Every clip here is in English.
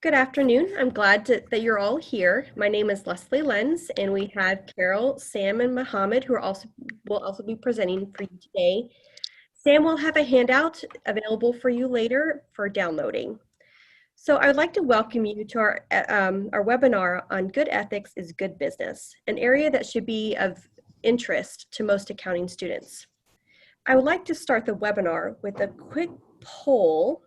Good afternoon. I'm glad that you're all here. My name is Leslie Lenz, and we have Carol, Sam, and Mohammed who will also be presenting for you today. Sam will have a handout available for you later for downloading. So I would like to welcome you to our webinar on Good Ethics is Good Business, an area that should be of interest to most accounting students. I would like to start the webinar with a quick poll.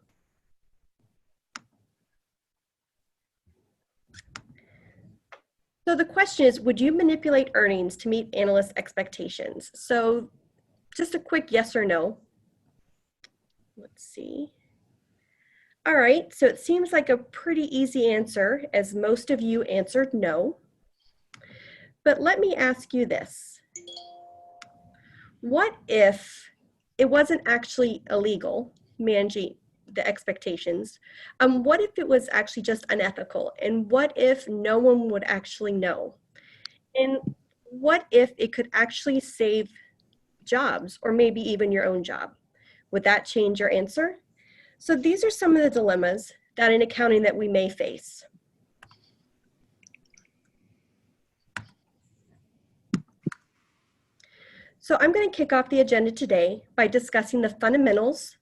So the question is, would you manipulate earnings to meet analyst expectations? So just a quick yes or no. Let's see. All right, so it seems like a pretty easy answer, as most of you answered no. But let me ask you this. What if it wasn't actually illegal, managing the expectations? What if it was actually just unethical? And what if no one would actually know? And what if it could actually save jobs, or maybe even your own job? Would that change your answer? So these are some of the dilemmas that in accounting that we may face. So I'm going to kick off the agenda today by discussing the fundamentals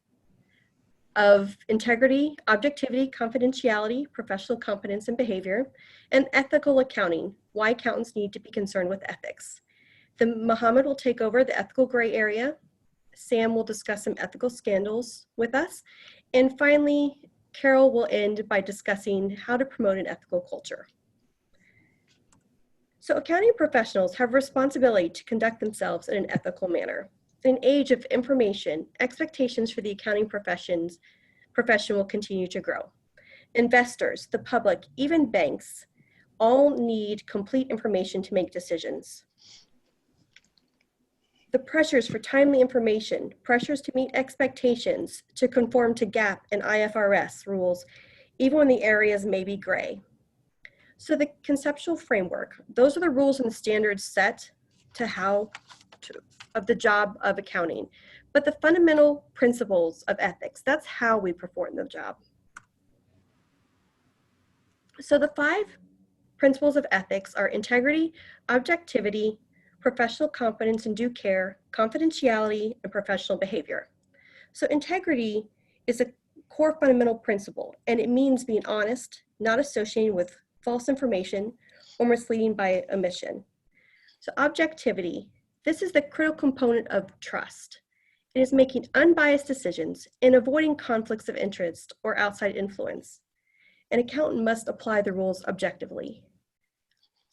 of integrity, objectivity, confidentiality, professional competence and behavior, and ethical accounting, why accountants need to be concerned with ethics. Then Mohammed will take over the ethical gray area. Sam will discuss some ethical scandals with us. And finally, Carol will end by discussing how to promote an ethical culture. So accounting professionals have responsibility to conduct themselves in an ethical manner. In an age of information, expectations for the accounting profession will continue to grow. Investors, the public, even banks, all need complete information to make decisions. The pressures for timely information, pressures to meet expectations, to conform to GAAP and IFRS rules, even when the areas may be gray. So the conceptual framework, those are the rules and standards set of the job of accounting. But the fundamental principles of ethics, that's how we perform the job. So the 5 principles of ethics are integrity, objectivity, professional competence and due care, confidentiality, and professional behavior. So integrity is a core fundamental principle, and it means being honest, not associating with false information or misleading by omission. So objectivity, this is the critical component of trust. It is making unbiased decisions and avoiding conflicts of interest or outside influence. An accountant must apply the rules objectively.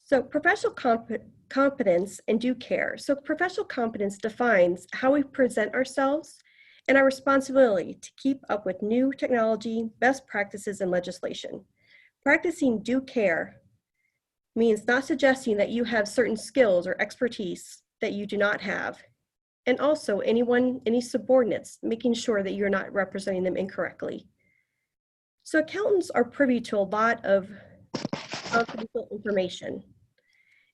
So professional competence and due care. So professional competence defines how we present ourselves and our responsibility to keep up with new technology, best practices, and legislation. Practicing due care means not suggesting that you have certain skills or expertise that you do not have. And also any subordinates, making sure that you're not representing them incorrectly. So accountants are privy to a lot of confidential information.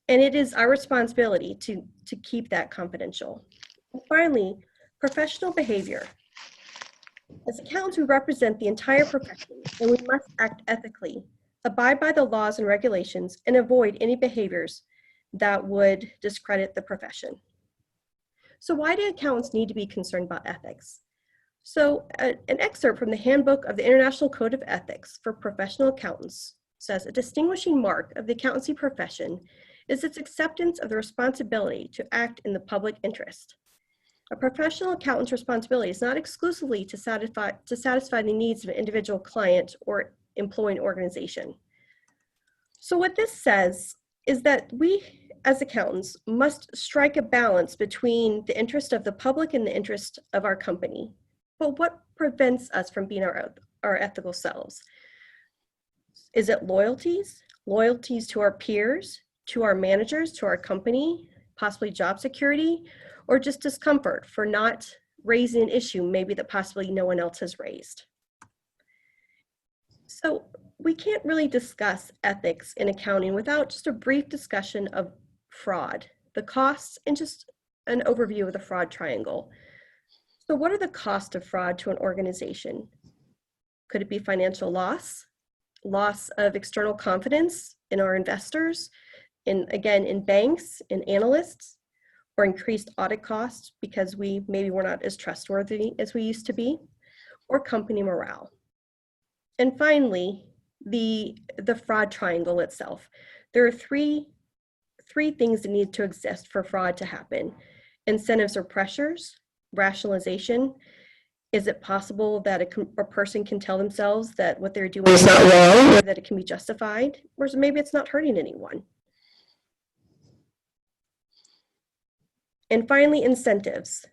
And it is our responsibility to keep that confidential. And finally, professional behavior. As accountants, we represent the entire profession, and we must act ethically, abide by the laws and regulations, and avoid any behaviors that would discredit the profession. So why do accountants need to be concerned about ethics? So an excerpt from the Handbook of the International Code of Ethics for Professional Accountants says, a distinguishing mark of the accountancy profession is its acceptance of the responsibility to act in the public interest. A professional accountant's responsibility is not exclusively to satisfy the needs of an individual client or employing organization. So what this says is that we, as accountants, must strike a balance between the interest of the public and the interest of our company. But what prevents us from being our ethical selves? Is it loyalties? Loyalties to our peers, to our managers, to our company, possibly job security, or just discomfort for not raising an issue maybe that possibly no one else has raised? So we can't really discuss ethics in accounting without just a brief discussion of fraud, the costs, and just an overview of the fraud triangle. So what are the costs of fraud to an organization? Could it be financial loss? loss of external confidence in our investors, in banks, in analysts, or increased audit costs because maybe we're not as trustworthy as we used to be, or company morale. And finally, the fraud triangle itself. There are three things that need to exist for fraud to happen: incentives or pressures, rationalization. Is it possible that a person can tell themselves that what they're doing is not wrong, or that it can be justified, or maybe it's not hurting anyone? And finally, incentives.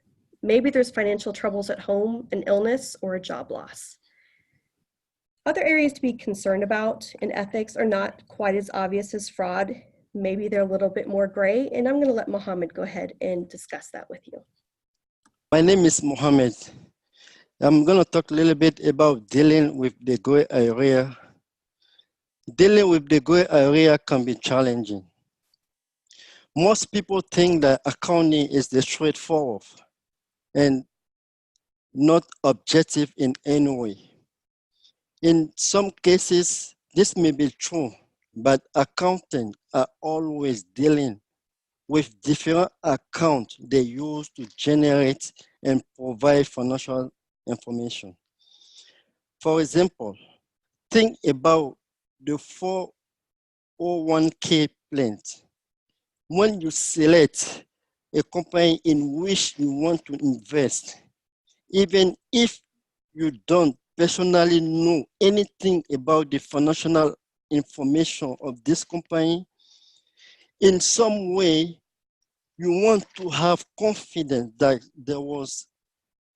Maybe there's financial troubles at home, an illness, or a job loss. Other areas to be concerned about in ethics are not quite as obvious as fraud. Maybe they're a little bit more gray, and I'm going to let Mohammed go ahead and discuss that with you. My name is Mohammed. I'm going to talk a little bit about dealing with the gray area. Dealing with the gray area can be challenging. Most people think that accounting is the straightforward and not objective in any way. In some cases, this may be true, but accountants are always dealing with different accounts they use to generate and provide financial information. For example, think about the 401k plans. When you select a company in which you want to invest, even if you don't personally know anything about the financial information of this company, in some way, you want to have confidence that there was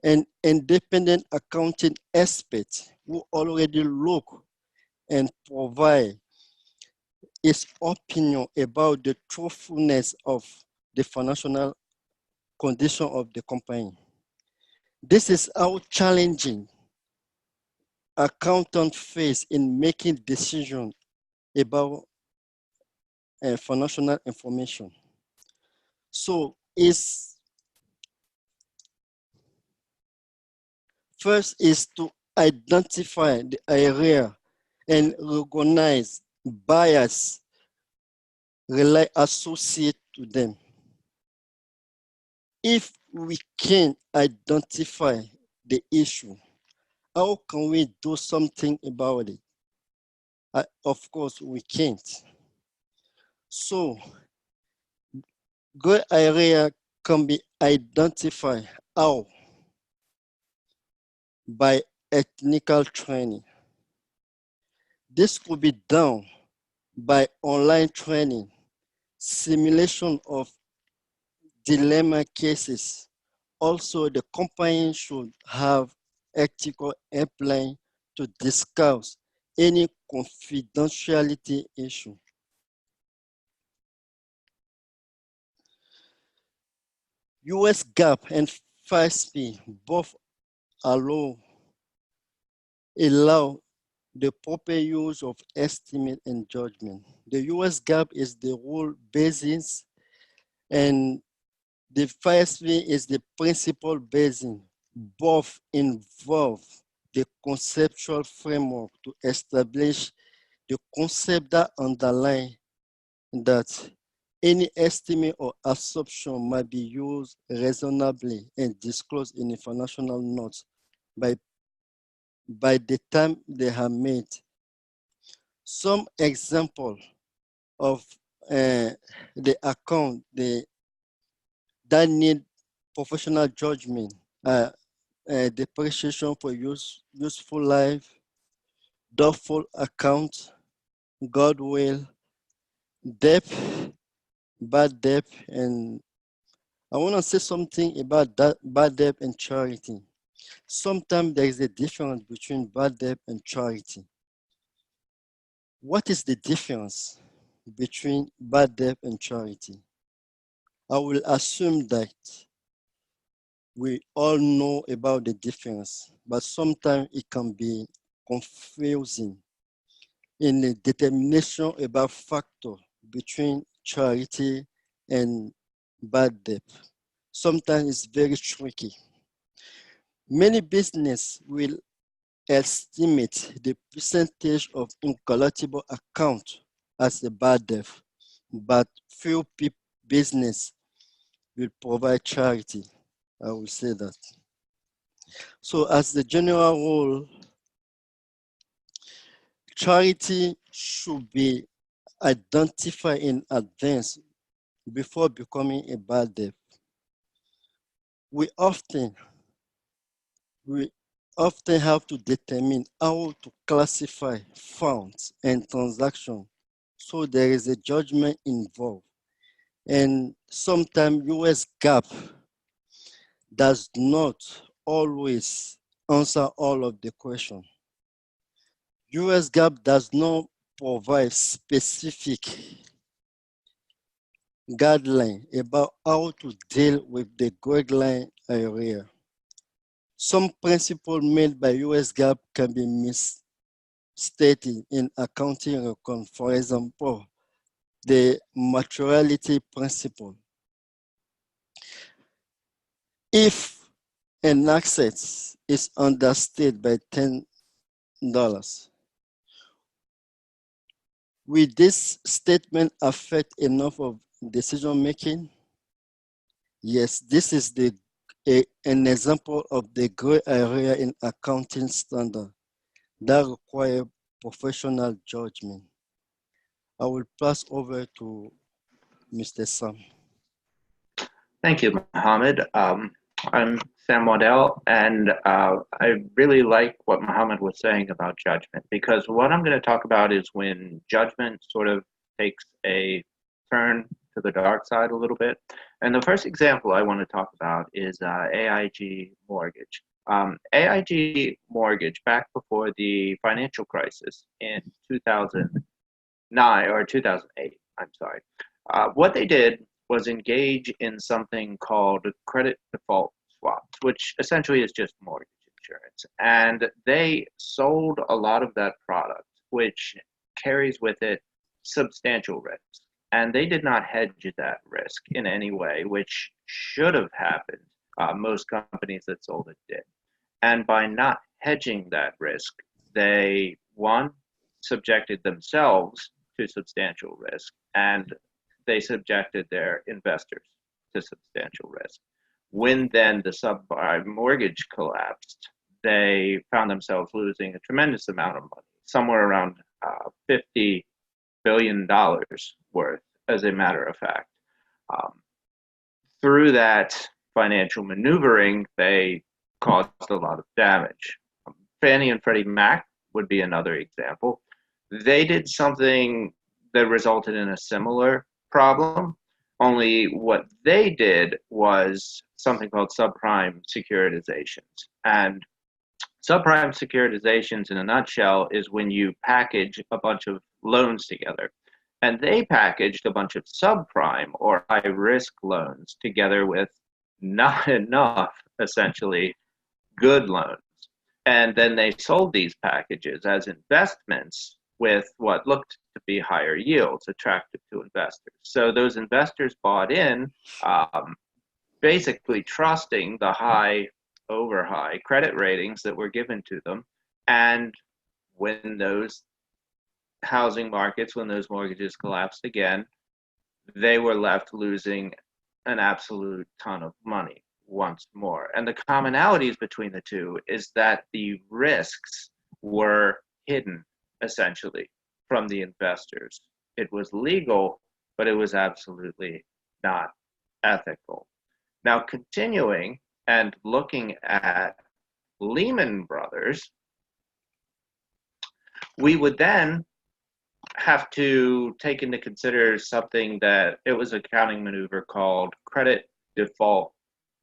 an independent accounting expert who already look and provide his opinion about the truthfulness of the financial condition of the company. This is how challenging accountants face in making decisions about financial information. So first is to identify the area and recognize bias associated to them. If we can identify the issue, how can we do something about it? Of course, we can't. So, gray area can be identified how? By technical training. This could be done by online training, simulation of dilemma cases. Also, the company should have ethical helpline to discuss any confidentiality issue. US GAAP and FASB both allow the proper use of estimate and judgment. The US GAAP is the rule basis and the FASB is the principal basis. Both involve the conceptual framework to establish the concept that underline that any estimate or assumption might be used reasonably and disclosed in a financial note by the time they are made. Some example of the account that need professional judgment, depreciation for useful life, doubtful account, goodwill, debt, bad debt, and I want to say something about that bad debt and charity. Sometimes there is a difference between bad debt and charity. What is the difference between bad debt and charity? I will assume that we all know about the difference, but sometimes it can be confusing in the determination about factor between charity and bad debt. Sometimes it's very tricky. Many business will estimate the percentage of uncollectible account as a bad debt, but few business will provide charity. I will say that. So as the general rule, charity should be identified in advance before becoming a bad debt. We often have to determine how to classify funds and transactions, so there is a judgment involved. And sometimes US GAAP does not always answer all of the questions. US GAAP does not provide specific guideline about how to deal with the guideline area. Some principles made by US GAAP can be misstated in accounting record. For example, the materiality principle. If an asset is understated by $10, will this statement affect enough of decision making? Yes, this is an example of the gray area in accounting standard that require professional judgment. I will pass over to Mr. Sam. Thank you, Mohammed. I'm Sam Waddell, and I really like what Mohammed was saying about judgment, because what I'm going to talk about is when judgment sort of takes a turn to the dark side a little bit. And the first example I want to talk about is AIG Mortgage. AIG Mortgage, back before the financial crisis in 2009 or 2008, I'm sorry, what they did was engage in something called credit default swaps, which essentially is just mortgage insurance. And they sold a lot of that product, which carries with it substantial risk. And they did not hedge that risk in any way, which should have happened. Most companies that sold it did. And by not hedging that risk, they, one, subjected themselves to substantial risk, and they subjected their investors to substantial risk. When then the subprime mortgage collapsed, they found themselves losing a tremendous amount of money, somewhere around $50 billion worth, as a matter of fact. Through that financial maneuvering, they caused a lot of damage. Fannie and Freddie Mac would be another example. They did something that resulted in a similar problem, only what they did was something called subprime securitizations. And subprime securitizations, in a nutshell, is when you package a bunch of loans together. And they packaged a bunch of subprime or high-risk loans together with not enough, essentially, good loans. And then they sold these packages as investments with what looked to be higher yields, attractive to investors. So those investors bought in, basically trusting the high credit ratings that were given to them. And when those housing markets, when those mortgages collapsed again, they were left losing an absolute ton of money once more. And the commonalities between the two is that the risks were hidden, essentially, from the investors. It was legal, but it was absolutely not ethical. Now, continuing and looking at Lehman Brothers, we would then have to take into consider something that it was an accounting maneuver called credit default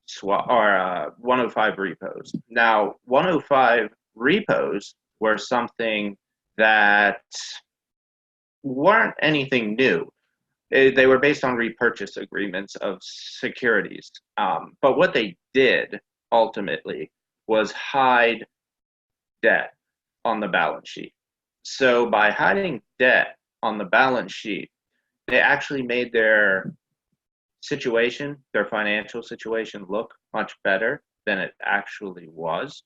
swap, or 105 repos. Now, 105 repos were something that weren't anything new. They were based on repurchase agreements of securities. But what they did ultimately was hide debt on the balance sheet. So by hiding debt on the balance sheet, they actually made their situation, their financial situation, look much better than it actually was.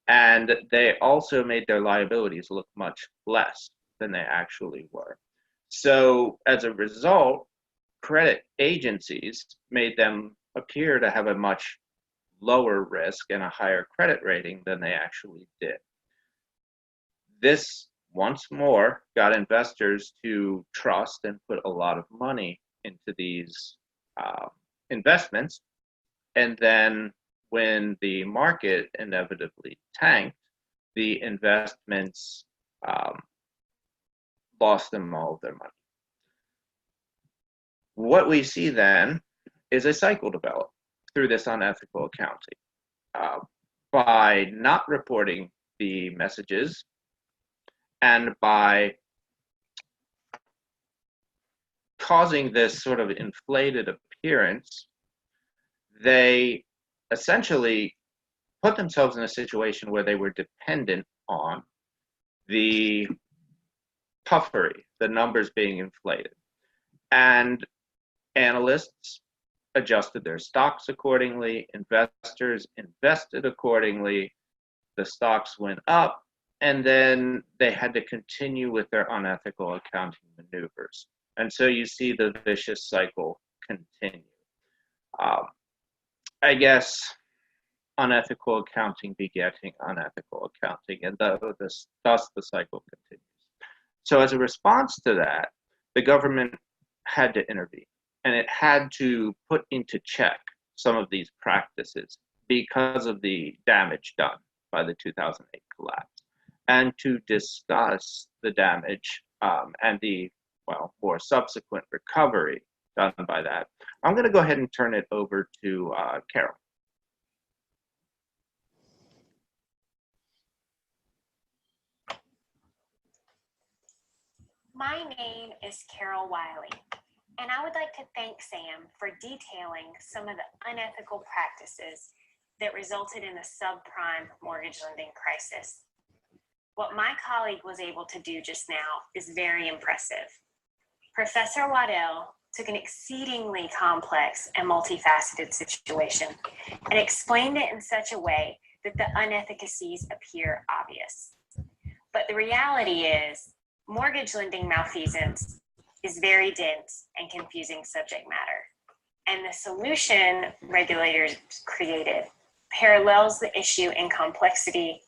And they also made their liabilities look much less than they actually were. So as a result, credit agencies made them appear to have a much lower risk and a higher credit rating than they actually did. This once more got investors to trust and put a lot of money into these investments. And then when the market inevitably tanked, the investments lost them all of their money. What we see then is a cycle develop through this unethical accounting. By not reporting the messages and by causing this sort of inflated appearance, they essentially put themselves in a situation where they were dependent on the puffery, the numbers being inflated. And analysts adjusted their stocks accordingly, investors invested accordingly, the stocks went up, and then they had to continue with their unethical accounting maneuvers. And so you see the vicious cycle continue. I guess unethical accounting begetting unethical accounting, and thus the cycle continues. So as a response to that, the government had to intervene, and it had to put into check some of these practices because of the damage done by the 2008 collapse, and to discuss the damage and the, well, more subsequent recovery done by that. I'm going to go ahead and turn it over to Carol. My name is Carol Wiley, and I would like to thank Sam for detailing some of the unethical practices that resulted in the subprime mortgage lending crisis. What my colleague was able to do just now is very impressive. Professor Waddell took an exceedingly complex and multifaceted situation and explained it in such a way that the unefficacies appear obvious. But the reality is, mortgage lending malfeasance is very dense and confusing subject matter, and the solution regulators created parallels the issue in complexity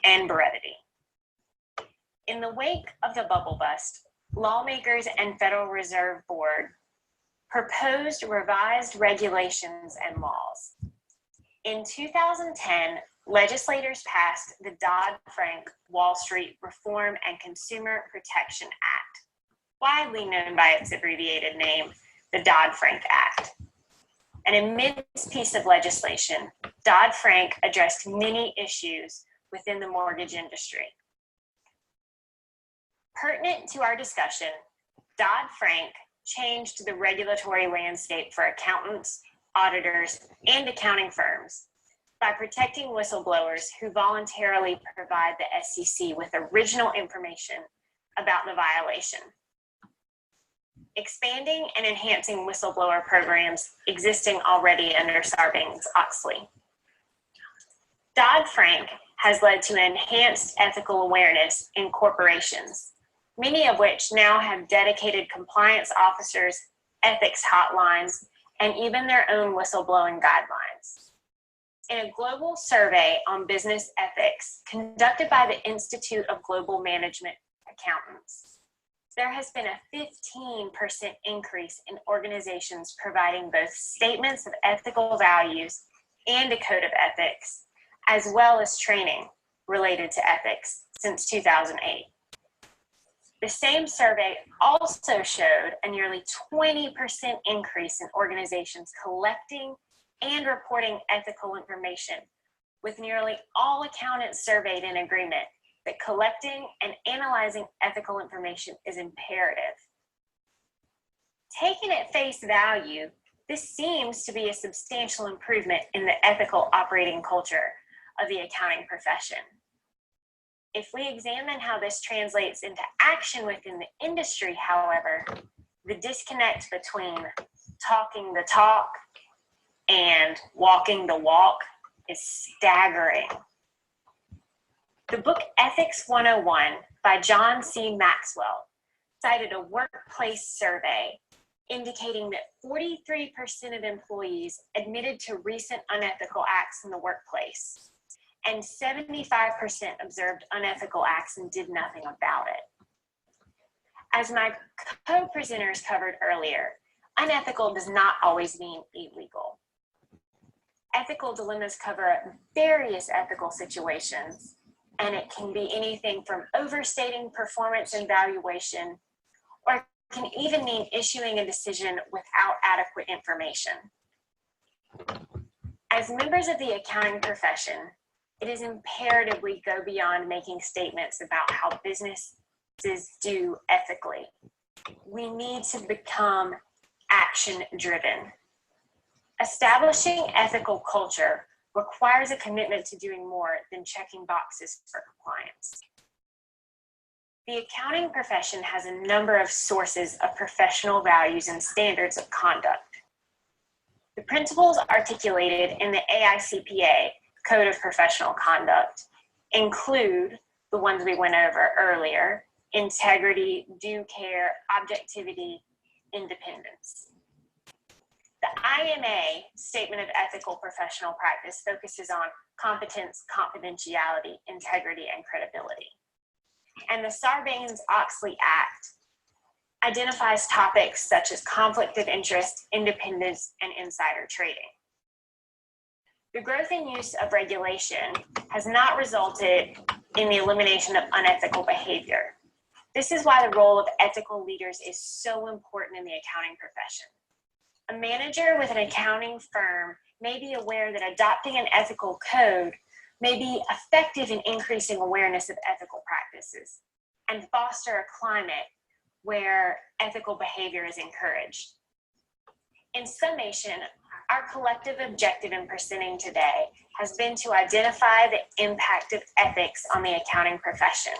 and brevity. In the wake of the bubble bust, lawmakers and Federal Reserve Board proposed revised regulations and laws. In 2010, legislators passed the Dodd-Frank Wall Street Reform and Consumer Protection Act, widely known by its abbreviated name, the Dodd-Frank Act. And amid this piece of legislation, Dodd-Frank addressed many issues within the mortgage industry. Pertinent to our discussion, Dodd-Frank changed the regulatory landscape for accountants, auditors, and accounting firms by protecting whistleblowers who voluntarily provide the SEC with original information about the violation. Expanding and enhancing whistleblower programs existing already under Sarbanes-Oxley. Dodd-Frank has led to enhanced ethical awareness in corporations, many of which now have dedicated compliance officers, ethics hotlines, and even their own whistleblowing guidelines. In a global survey on business ethics conducted by the Institute of Global Management Accountants, there has been a 15% increase in organizations providing both statements of ethical values and a code of ethics, as well as training related to ethics since 2008. The same survey also showed a nearly 20% increase in organizations collecting and reporting ethical information, with nearly all accountants surveyed in agreement that collecting and analyzing ethical information is imperative. Taken at face value, this seems to be a substantial improvement in the ethical operating culture of the accounting profession. If we examine how this translates into action within the industry, however, the disconnect between talking the talk and walking the walk is staggering. The book Ethics 101 by John C. Maxwell cited a workplace survey indicating that 43% of employees admitted to recent unethical acts in the workplace, and 75% observed unethical acts and did nothing about it. As my co-presenters covered earlier, unethical does not always mean illegal. Ethical dilemmas cover various ethical situations, and it can be anything from overstating performance and valuation, or it can even mean issuing a decision without adequate information. As members of the accounting profession, it is imperative we go beyond making statements about how businesses do ethically. We need to become action-driven. Establishing ethical culture requires a commitment to doing more than checking boxes for compliance. The accounting profession has a number of sources of professional values and standards of conduct. The principles articulated in the AICPA Code of Professional Conduct include the ones we went over earlier: integrity, due care, objectivity, independence. The IMA Statement of Ethical Professional Practice focuses on competence, confidentiality, integrity, and credibility. And the Sarbanes-Oxley Act identifies topics such as conflict of interest, independence, and insider trading. The growth and use of regulation has not resulted in the elimination of unethical behavior. This is why the role of ethical leaders is so important in the accounting profession. A manager with an accounting firm may be aware that adopting an ethical code may be effective in increasing awareness of ethical practices and foster a climate where ethical behavior is encouraged. In summation, our collective objective in presenting today has been to identify the impact of ethics on the accounting profession.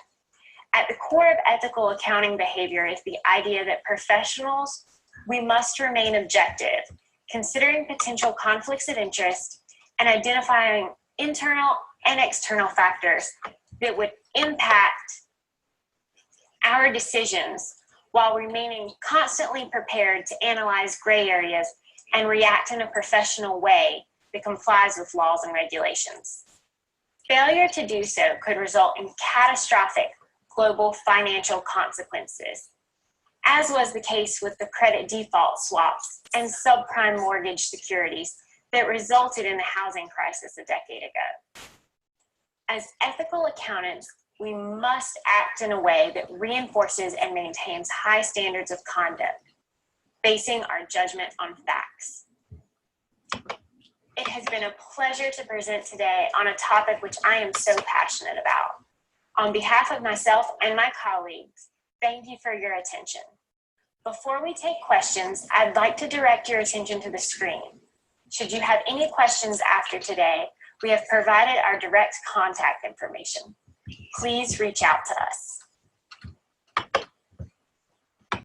At the core of ethical accounting behavior is the idea that professionals, we must remain objective, considering potential conflicts of interest and identifying internal and external factors that would impact our decisions while remaining constantly prepared to analyze gray areas and react in a professional way that complies with laws and regulations. Failure to do so could result in catastrophic global financial consequences, as was the case with the credit default swaps and subprime mortgage securities that resulted in the housing crisis a decade ago. As ethical accountants, we must act in a way that reinforces and maintains high standards of conduct, basing our judgment on facts. It has been a pleasure to present today on a topic which I am so passionate about. On behalf of myself and my colleagues, thank you for your attention. Before we take questions, I'd like to direct your attention to the screen. Should you have any questions after today, we have provided our direct contact information. Please reach out to us.